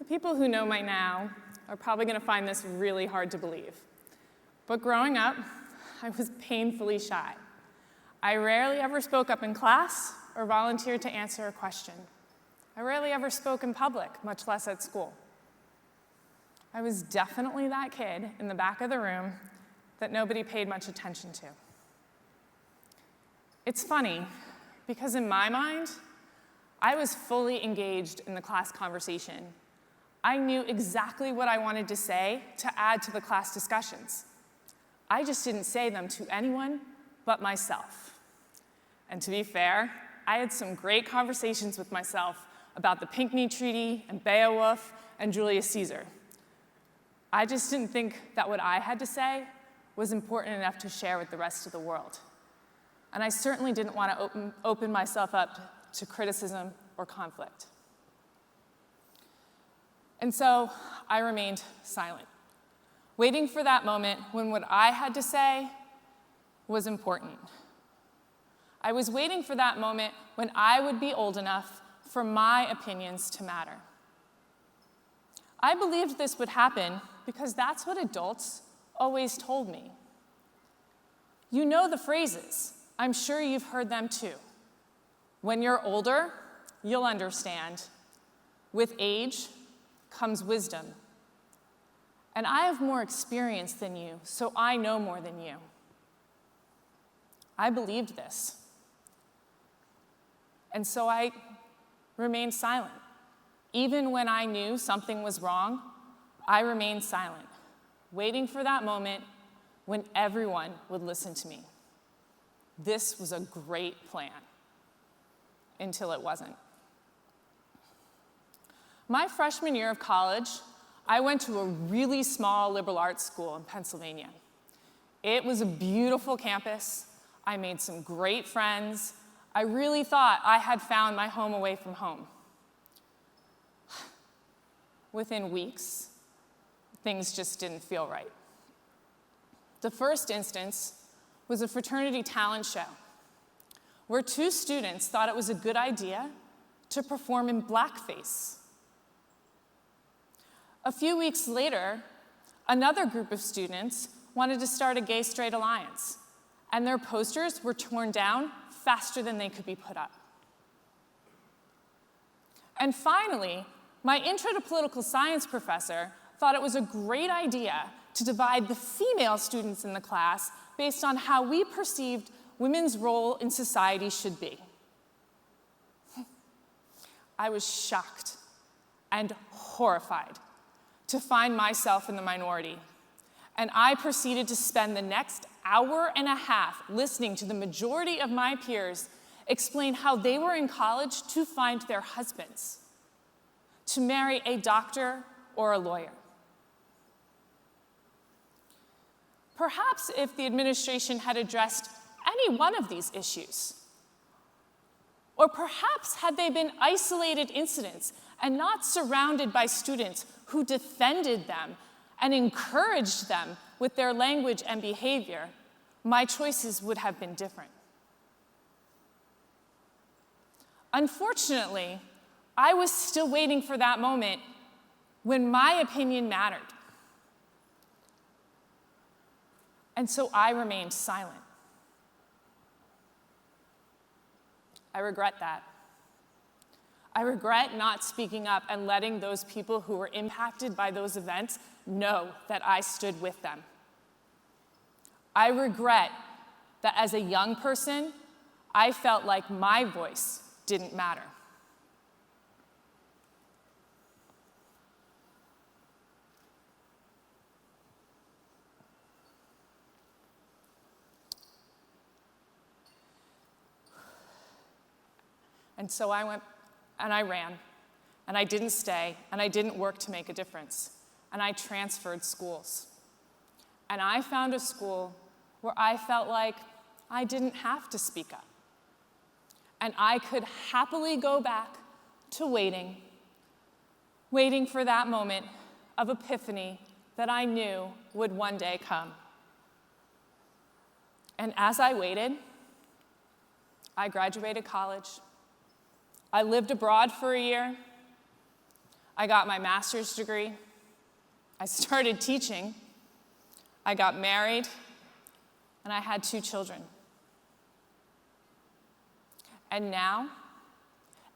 People who know me now are probably going to find this really hard to believe. But growing up, I was painfully shy. I rarely ever spoke up in class or volunteered to answer a question. I rarely ever spoke in public, much less at school. I was definitely that kid in the back of the room that nobody paid much attention to. It's funny, because in my mind, I was fully engaged in the class conversation. I knew exactly what I wanted to say to add to the class discussions. I just didn't say them to anyone but myself. And to be fair, I had some great conversations with myself about the Pinckney Treaty and Beowulf and Julius Caesar. I just didn't think that what I had to say was important enough to share with the rest of the world. And I certainly didn't want to open myself up to criticism or conflict. And so I remained silent, waiting for that moment when what I had to say was important. I was waiting for that moment when I would be old enough for my opinions to matter. I believed this would happen because that's what adults always told me. You know the phrases. I'm sure you've heard them too. When you're older, you'll understand. With age comes wisdom. And I have more experience than you, so I know more than you. I believed this. And so I remained silent. Even when I knew something was wrong, I remained silent, waiting for that moment when everyone would listen to me. This was a great plan, until it wasn't. My freshman year of college, I went to a really small liberal arts school in Pennsylvania. It was a beautiful campus. I made some great friends. I really thought I had found my home away from home. Within weeks, things just didn't feel right. The first instance was a fraternity talent show, where two students thought it was a good idea to perform in blackface. A few weeks later, another group of students wanted to start a gay-straight alliance, and their posters were torn down faster than they could be put up. And finally, my intro to political science professor thought it was a great idea to divide the female students in the class based on how we perceived women's role in society should be. I was shocked and horrified to find myself in the minority, and I proceeded to spend the next hour and a half listening to the majority of my peers explain how they were in college to find their husbands, to marry a doctor or a lawyer. Perhaps if the administration had addressed any one of these issues, or perhaps had they been isolated incidents and not surrounded by students who defended them and encouraged them with their language and behavior, my choices would have been different. Unfortunately, I was still waiting for that moment when my opinion mattered. And so I remained silent. I regret that. I regret not speaking up and letting those people who were impacted by those events know that I stood with them. I regret that as a young person, I felt like my voice didn't matter. And so I went and I ran, and I didn't stay, and I didn't work to make a difference, and I transferred schools. And I found a school where I felt like I didn't have to speak up, and I could happily go back to waiting for that moment of epiphany that I knew would one day come. And as I waited, I graduated college. I lived abroad for a year. I got my master's degree. I started teaching. I got married, and I had 2 children. And now,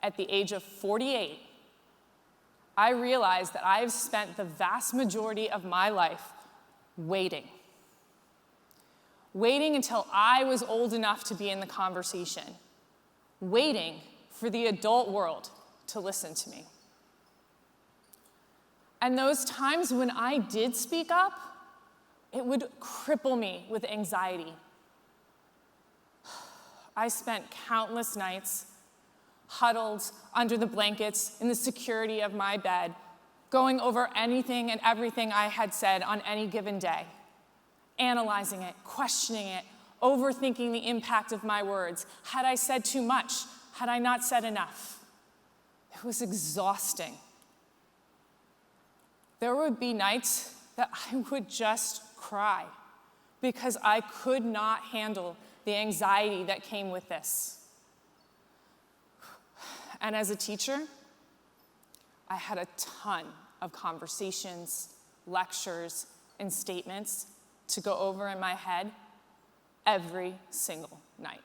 at the age of 48, I realize that I've spent the vast majority of my life waiting. Waiting until I was old enough to be in the conversation. Waiting for the adult world to listen to me. And those times when I did speak up, it would cripple me with anxiety. I spent countless nights huddled under the blankets in the security of my bed, going over anything and everything I had said on any given day, analyzing it, questioning it, overthinking the impact of my words. Had I said too much? Had I not said enough? It was exhausting. There would be nights that I would just cry because I could not handle the anxiety that came with this. And as a teacher, I had a ton of conversations, lectures, and statements to go over in my head every single night.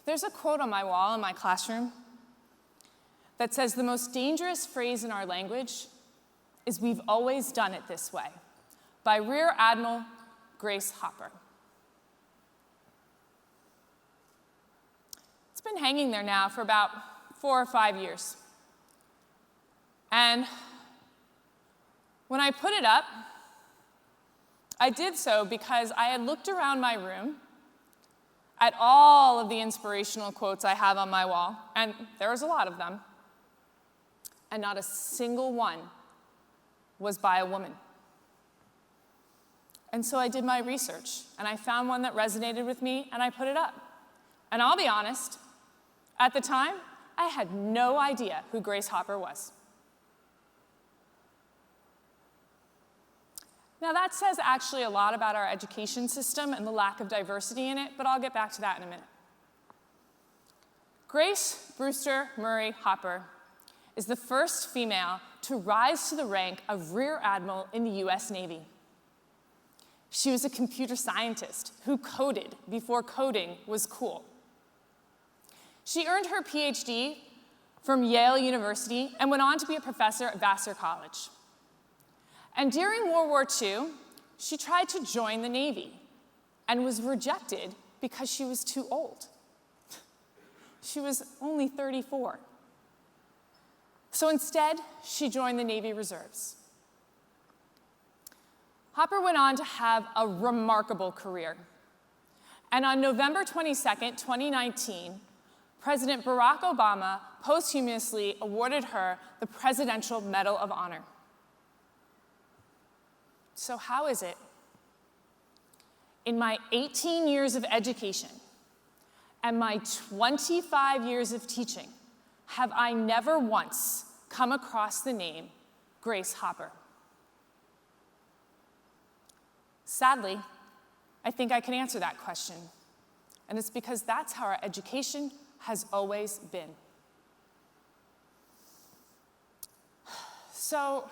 There's a quote on my wall in my classroom that says the most dangerous phrase in our language is "we've always done it this way," by Rear Admiral Grace Hopper. It's been hanging there now for about 4 or 5 years. And when I put it up, I did so because I had looked around my room at all of the inspirational quotes I have on my wall, and there was a lot of them, and not a single one was by a woman. And so I did my research, and I found one that resonated with me, and I put it up. And I'll be honest, at the time, I had no idea who Grace Hopper was. Now that says actually a lot about our education system and the lack of diversity in it, but I'll get back to that in a minute. Grace Brewster Murray Hopper is the first female to rise to the rank of Rear Admiral in the US Navy. She was a computer scientist who coded before coding was cool. She earned her PhD from Yale University and went on to be a professor at Vassar College. And during World War II, she tried to join the Navy and was rejected because she was too old. She was only 34. So instead, she joined the Navy Reserves. Hopper went on to have a remarkable career. And on November 22nd, 2019, President Barack Obama posthumously awarded her the Presidential Medal of Honor. So how is it, in my 18 years of education and my 25 years of teaching, have I never once come across the name Grace Hopper? Sadly, I think I can answer that question, and it's because that's how our education has always been. So,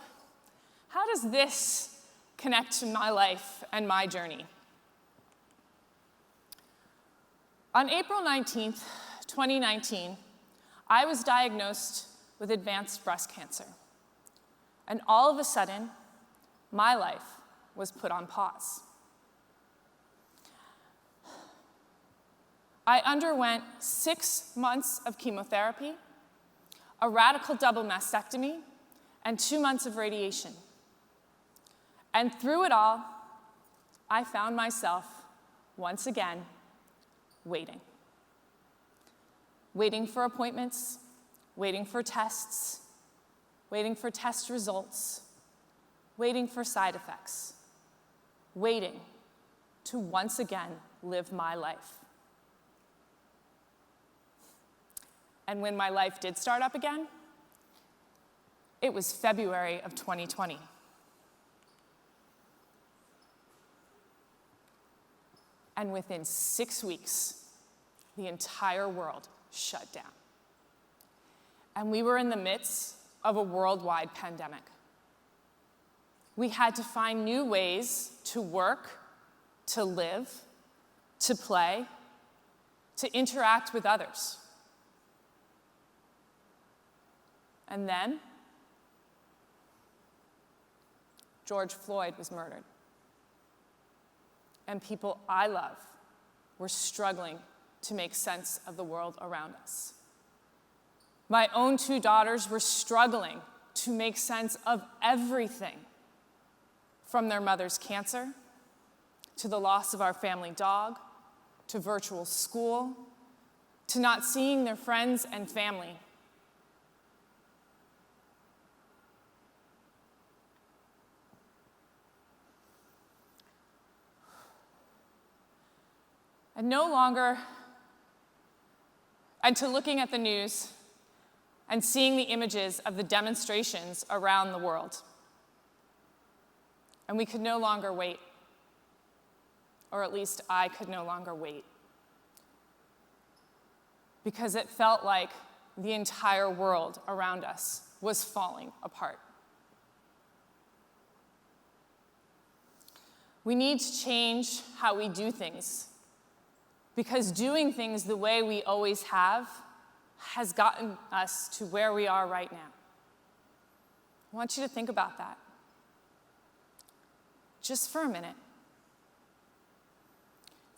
how does this connect to my life and my journey? On April 19th, 2019, I was diagnosed with advanced breast cancer. And all of a sudden, my life was put on pause. I underwent 6 months of chemotherapy, a radical double mastectomy, and 2 months of radiation. And through it all, I found myself, once again, waiting. Waiting for appointments, waiting for tests, waiting for test results, waiting for side effects, waiting to once again live my life. And when my life did start up again, it was February of 2020. And within 6 weeks, the entire world shut down. And we were in the midst of a worldwide pandemic. We had to find new ways to work, to live, to play, to interact with others. And then, George Floyd was murdered. And people I love were struggling to make sense of the world around us. My own 2 daughters were struggling to make sense of everything, from their mother's cancer, to the loss of our family dog, to virtual school, to not seeing their friends and family. And to looking at the news and seeing the images of the demonstrations around the world. And we could no longer wait, or at least I could no longer wait, because it felt like the entire world around us was falling apart. We need to change how we do things, because doing things the way we always have has gotten us to where we are right now. I want you to think about that, just for a minute.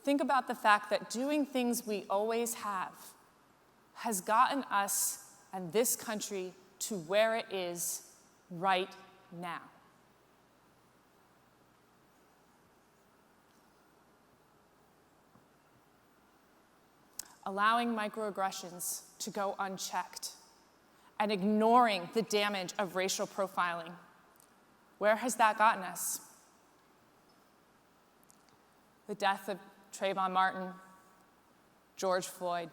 Think about the fact that doing things we always have has gotten us and this country to where it is right now. Allowing microaggressions to go unchecked and ignoring the damage of racial profiling. Where has that gotten us? The death of Trayvon Martin, George Floyd,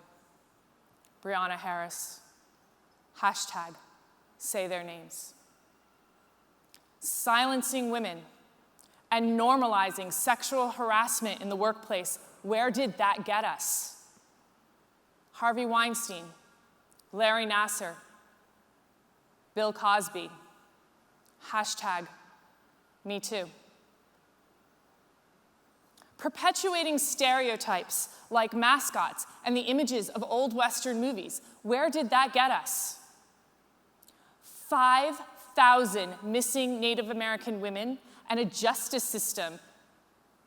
Breonna Harris, hashtag say their names. Silencing women and normalizing sexual harassment in the workplace. Where did that get us? Harvey Weinstein, Larry Nassar, Bill Cosby, hashtag me too. Perpetuating stereotypes like mascots and the images of old Western movies. Where did that get us? 5,000 missing Native American women and a justice system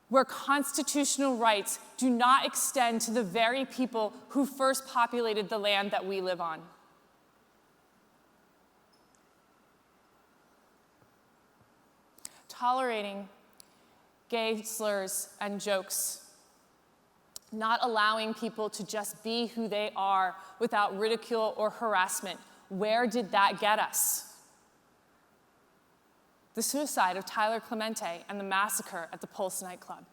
where constitutional rights do not extend to the very people who first populated the land that we live on. Tolerating gay slurs and jokes, not allowing people to just be who they are without ridicule or harassment. Where did that get us? The suicide of Tyler Clemente and the massacre at the Pulse nightclub.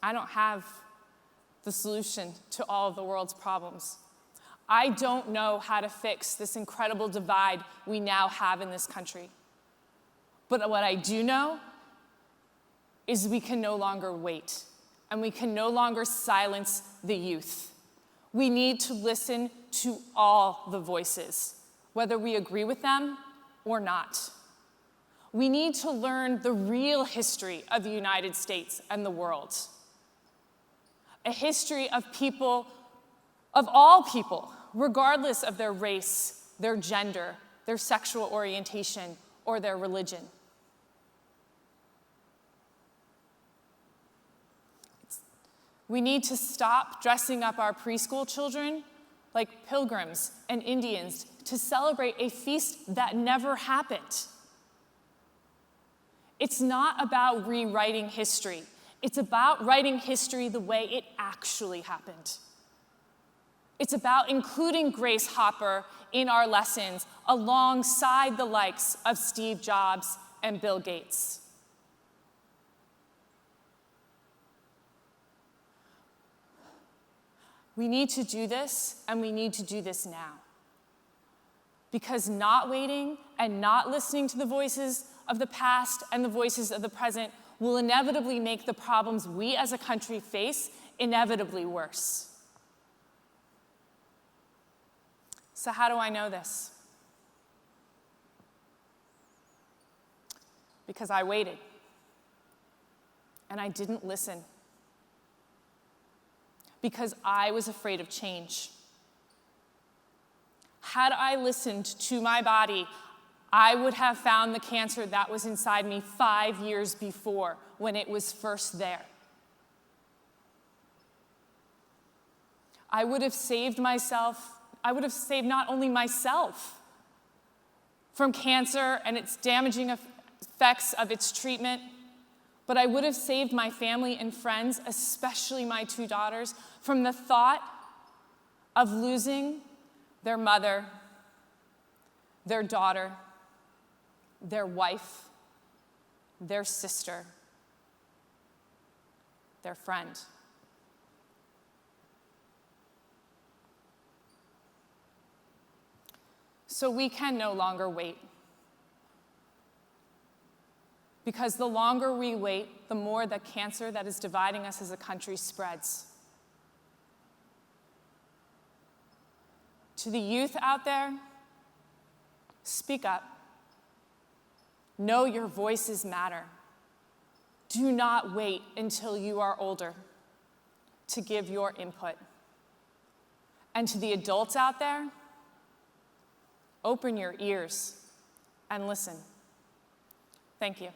I don't have the solution to all of the world's problems. I don't know how to fix this incredible divide we now have in this country. But what I do know is we can no longer wait, and we can no longer silence the youth. We need to listen to all the voices, whether we agree with them or not. We need to learn the real history of the United States and the world. A history of people, of all people, regardless of their race, their gender, their sexual orientation, or their religion. We need to stop dressing up our preschool children like pilgrims and Indians to celebrate a feast that never happened. It's not about rewriting history. It's about writing history the way it actually happened. It's about including Grace Hopper in our lessons alongside the likes of Steve Jobs and Bill Gates. We need to do this, and we need to do this now. Because not waiting and not listening to the voices of the past and the voices of the present will inevitably make the problems we as a country face inevitably worse. So how do I know this? Because I waited, and I didn't listen. Because I was afraid of change. Had I listened to my body, I would have found the cancer that was inside me 5 years before, when it was first there. I would have saved not only myself from cancer and its damaging effects of its treatment, but I would have saved my family and friends, especially my 2 daughters, from the thought of losing their mother, their daughter, their wife, their sister, their friend. So we can no longer wait. Because the longer we wait, the more the cancer that is dividing us as a country spreads. To the youth out there, speak up. Know your voices matter. Do not wait until you are older to give your input. And to the adults out there, open your ears and listen. Thank you.